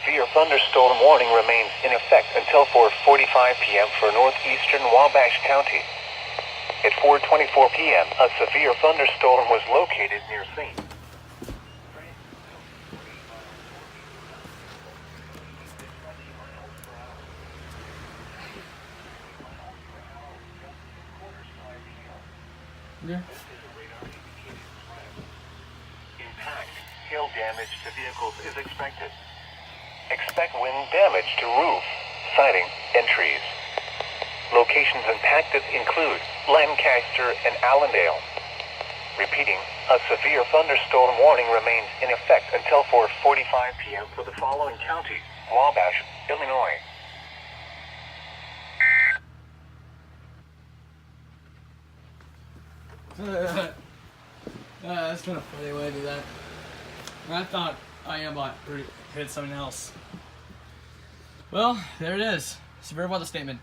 severe thunderstorm warning remains in effect until 4:45 p.m. for northeastern Wabash County. At 4:24 p.m., a severe thunderstorm was located near St. Yeah. Impact, hail damage to vehicles is expected. Expect wind damage to roof, siding, and trees. Locations impacted include Lancaster and Allendale. Repeating, a severe thunderstorm warning remains in effect until 4:45 p.m. for the following counties: Wabash, Illinois. That's kind of a funny way to do that. I thought I hit something else. Well, there it is. Severe weather statement.